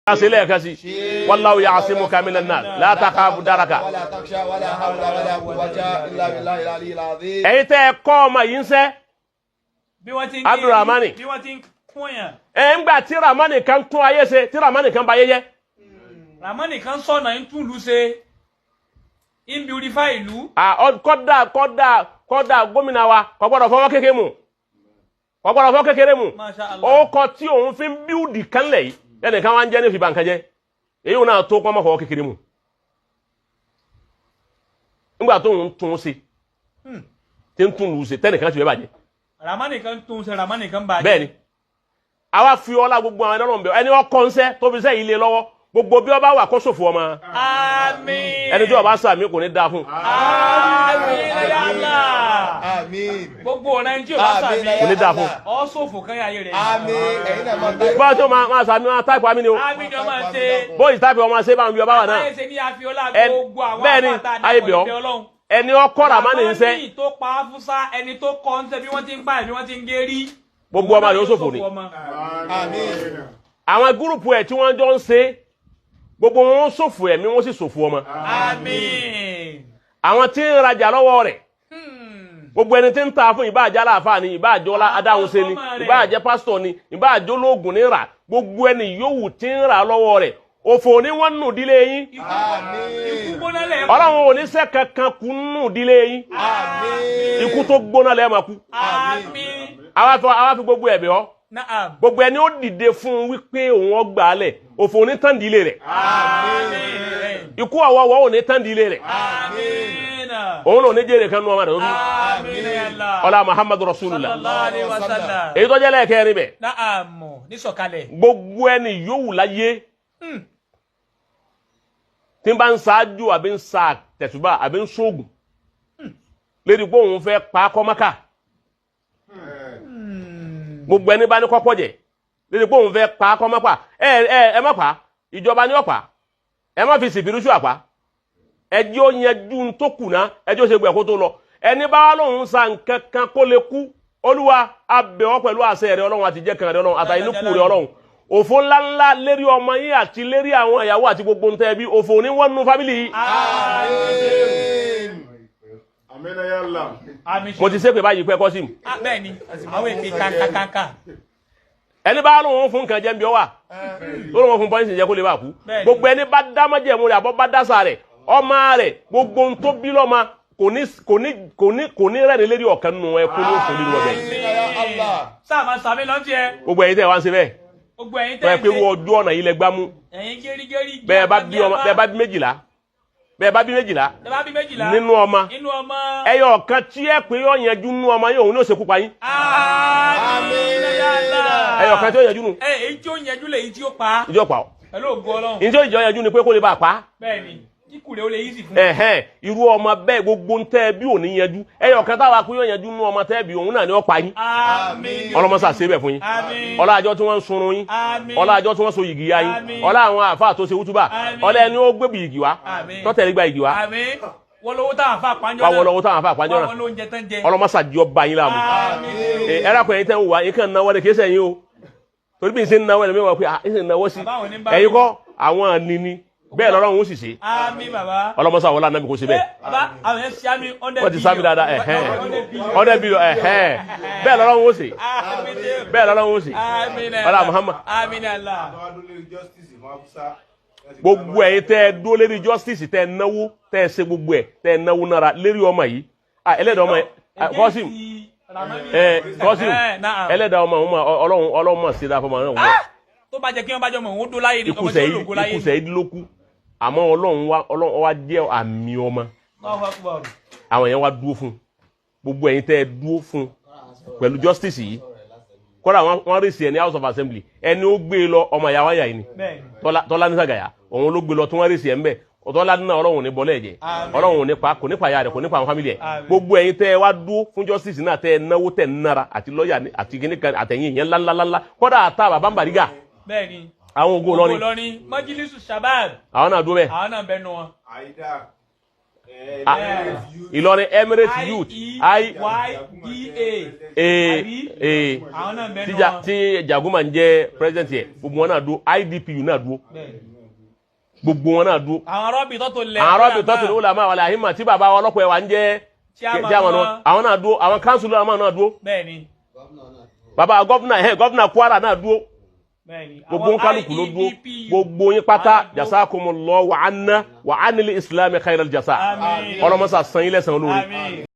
asile kasi wallahu ya'simuka minan nas la takhafu daraka wala taksha wala hawla wala quwwata illa billahi al-aliyyil azim. Ete ko ma yin se bí wọ́n ti ń Abdulrahmani bí wọ́n ti ń kún yàn. Ngba tí Rahman kan tún ayé ṣe tí Rahman kan ba yeye Rahman kan sọ̀nà ń tún ìlú ṣe ń beautify ìlú. kódà gómìnà wa kò gbọdọ̀ fọwọ́ kékeré mu kò gbọdọ̀ fọwọ́ kékeré mu Masha Allah. ó kọ tí òun fi ń build kan lẹ̀ yìí ẹnì kan wá ń jẹ́ ní fi bankan jẹ́ èyí náà tó kọ́ mọ́ fọwọ́ kékeré mu nígbà tó ń tún ṣe tí ń tún lù ṣe tẹ́nìkan ti bẹ́ bàjẹ́ Rahman kan tún ṣe Rahman kan bàjẹ́. bẹ́ẹ̀ ni àwa fi ọlá gbogbo àwọn ẹlọ́run bẹ̀ ẹni ọkọ̀ ń sẹ́ tó fi sẹ́ ilé lọ́wọ́ gbogbo bí ọba wà kó ṣòfò ọmọ Àmín. ẹni tí ọba sàmì kò ní dáa fún Àmín ya Allah. Àmín. Gbogbo ọ̀nà tí o bá sàmì. kò ní dáa fún. Ọ sòfò kan yà yé rẹ̀. Àmín. Ẹ̀yin náà máa tẹ́. bá tó máa sàmì máa táìpù àmì ni o Àmín jọ máa ṣe. bóyì táìpù ọmọ ṣe bá ń bí ọba wà náà Àyè ṣe ní àfihàn gbogbo àwọn bẹ́ẹ̀ ni àpáta ayé bẹ̀ ọ́ Ọlọ́run. ẹni ọkọ̀ Rahman ń sẹ́ Rahman tó pa Afusa ẹni tó kọ́ ń sẹ́ bí wọ́n ti ń pa bí wọ́n ti ń gé rí. gbogbo ọmọ rẹ̀ ó ṣòfò ni Àmín. àwọn gúrùpù ẹ̀ tí wọ́n jọ ń ṣe gbogbo wọn ṣòfò ẹ̀mí wọ́n sì ṣòfò ọmọ Àmín. àwọn tí ń rajà lọ́wọ́ rẹ̀ gbogbo ẹni tí ń ta fún ìbáàjẹ́ aláàfáà ni ìbáàjẹ́ adáhunṣe ni ìbáàjẹ́ pásítọ̀ ni ìbáàjẹ́ ológun ní rà gbogbo ẹni yòówù tí ń rà lọ́wọ́ rẹ̀ òfò ní wọ́n nù dílé yín Ikú gbóná lẹ̀. ọlọ́run ò ní ṣe kankan kú nù dílé yín ikú tó gbóná lẹ́ẹ̀ máa kú Àmín. àwa fi gbogbo ẹ̀bẹ̀ ọ́ Naam. gbogbo ẹni ó dìde fún wípé òun ọgbà alẹ̀ òfò ní tán dílé rẹ̀ Àmín. ikú ọ̀wọ́wọ́ ò ní tán dílé rẹ̀ Àmín. òun náà ò ní jèrè kan nù ọmọ rẹ̀ lórí Àmín ya Allah. ọlá Muhammadu Rasulullah Sallallahu alaihi wasallam. èyí tó jẹ́ lẹ́ẹ̀kẹrin bẹ̀ Naam. Ní sọ̀kalẹ̀. gbogbo ẹni yòówù láyé tí n bá ń ṣáájú àbí ń sa tẹ̀sùbà àbí ń ṣoògùn lédi pé òun fẹ́ pa á kọ́ Mákà gbogbo ẹni bá ní kọ́pọ̀ jẹ lédi pé òun fẹ́ pa á kọ́ Mákà ẹ má pa ìjọba ní ọ̀pá ẹ má fi sìpìrìṣù àpá ẹjọ́ ó yanjú tó kù ná ẹjọ́ ó ṣe gbẹ̀ kó tó lọ ẹni bá wà lóhun sa nǹkan kan kó lè kú Olúwa abẹ̀ ọ́ pẹ̀lú àṣẹ rẹ Ọlọ́run àti jẹ́ kan rẹ Ọlọ́run àtàyínúkù rẹ Ọlọ́run òfò ńláńlá lérí ọmọ yín àti lérí àwọn ìyàwó àti gbogbo ntẹ́ bí òfò ní wọ́n nú fámìlì yìí. Àmín. mo ti ṣépè báyìí pẹ́ kọ́sìm. Bẹ́ẹ̀ ni àwọn èpè kankankanka. ẹni bá lóun fún nǹkan jẹ́ ń bí ọ wà tó lóun fún pọ́ìntì jẹ́ kó lè bá kú gbogbo ẹni bá dá mọ́jẹ̀mú rẹ̀ àbọ̀ bá dásà rẹ̀ ọmọ rẹ̀ gbogbo ohun tó bí lọ́mọ kò ní rẹ̀ ní lérí ọ̀kan nínú ẹ kó ní òfò nínú ọbẹ̀ yìí. Sáà máa sàmì lọ́ntì ẹ. gbogbo ẹ̀yin tẹ́ wá ń ṣe bẹ́ẹ̀ Gbogbo ẹ̀yin tọ́ ẹ tẹ́ pé wọ́n ojú ọ̀nà yìí lẹ gbá mú ẹ̀yin gẹ́rígẹ́rí. bẹ́ẹ̀ bá bí méjìlá Ẹ bá bí méjìlá. nínú ọmọ Inú ọmọ. ẹyọ kan tí ẹ pé yọ yanjú nínú ọmọ yìí òun ní òṣèkú pa yín Àmín ya Allah. ẹyọ kan tí ó yanjú nù Èyí tí ó yanjú lè yí tí ó pa. ìjọ pa ọ Pẹ̀lú ògo Ọlọ́run. ìjọ ìjọ yanjú ni pé kó lè bá a pa Bẹ́ẹ̀ ni kíkù rẹ̀ ó lè yí sí fún. irú ọmọ bẹ́ẹ̀ gbogbo ń tẹ́ bí ò ní yanjú ẹyọ kan táwa pé yọ yanjú nínú ọmọ tẹ́ bí òun náà ni ó pa yín Àmín. ọlọmọsà ṣe bẹ́ẹ̀ fún yín Àmín. ọlá àjọ tí wọ́n ń sunrun yín Àmín. ọlá àjọ tí wọ́n so yìgì ya yín Àmín. ọlá àwọn àfáà tó ṣe wútúbà Àmín. ọlá ẹni ó gbé yìgì wá Àmín. tọ́tẹ̀lé gba yìgì wá Àmín. Wọ́n lówó táwọn afá àpájọ́ wá wọlọ́wọ́ táwọn àfáà pàjọ́ Wọ́n náà lóúnjẹ tán jẹ. ọlọmọsà jọ bá yín láàmú Àmín. ẹ̀rọ àpẹẹrẹ tẹ́ ń wà yín kàn náwó ẹ̀ kí ẹsẹ̀ yín o torí bí n ṣe ń náwó ẹ̀ lẹ́mí wọn pé ẹsẹ̀ ń náwó sí Bàbá òní bá ẹ̀yin kọ́ àwọn àníní bẹ́ẹ̀ lọ́rọ̀ ń sì ṣe Àmín bàbá. ọlọmọsà wọlé ànábì kò ṣe bẹ́ẹ̀ Bàbá àwọn yẹn ṣe àmì 100 wọ́n ti sábì dáadáa ọ̀dẹ̀ bí bẹ́ẹ̀ lọ́rọ̀ ń ṣe bẹ́ẹ̀ lọ́rọ̀ ń ṣe Àmín. ọlá Muhammad Àmín Allah. gbogbo ẹ̀yin tẹ́ ẹ dúró lérí justice tẹ́ ẹ náwó tẹ́ ẹ ṣe gbogbo ẹ̀ tẹ́ ẹ náwó nára lérí ọmọ yìí ẹlẹ́dàá ọmọ kọ́sìm kọ́sìm ẹlẹ́dàá ọmọ ọlọ́run mọ̀ sí dáa fọmọ náà wọ̀ Tó bá jẹ́ kí wọ́n bá jọ mọ̀ òun dó láyé ní ọmọ tí ó lògó láyé. ikú sẹ́yìn ló kú àmọ́ ọlọ́run wá jẹ́ àmì ọmọ àwọn yẹn wá dúró fún gbogbo ẹ̀yin tẹ́ ẹ dúró fún pẹ̀lú justice yìí kọ́ra wọ́n rí sí ẹ ní House of Assembly ẹni ó gbé e lọ ọmọ ìyàwó àyà yìí ni Tọ́lá ní Sàgàyà òun ló gbé lọ tí wọ́n rí sí ẹ ń bẹ̀ Tọ́lá nínú ọlọ́run ní bọ́lẹ̀ ẹ̀jẹ̀ ọlọ́run ní pa kò ní pa ìyá rẹ̀ kò ní pa àwọn fámìlì ẹ̀ gbogbo ẹ̀yin tẹ́ ẹ wá dúró fún justice náà tẹ́ ẹ náwó tẹ́ ẹ nára àti lọ́ọ̀yà àti kìnnìkan àtẹ̀yìn yẹn ńláńláńlá kọ́dà àtà bàbá ń Bàrígà Bẹ́ẹ̀ni. àwọn ògo lọrin Majlisu Shabab. àwọn náà dúró bẹ́ẹ̀ Àwọn náà bẹnu wọn. Ìlọrin Emirates Youth tí Jaguma ń jẹ́ president yẹ gbogbo wọn náà dúró IDPU náà dúró gbogbo wọn náà dúró àwọn rọ́bì tó tó lẹ̀ ó là máa wà láàyè mà tí bàbá wa ọlọ́pàá wa ń jẹ́ àwọn náà dúró àwọn council náà dúró bàbá gọ́vnà Kwara náà dúró gbogbo ń kálukú ló dúró gbogbo yín pátá jazakumullahu wa anna wa anil islam khairal jasa ọlọ́mọsà san ilẹ̀ san olórí.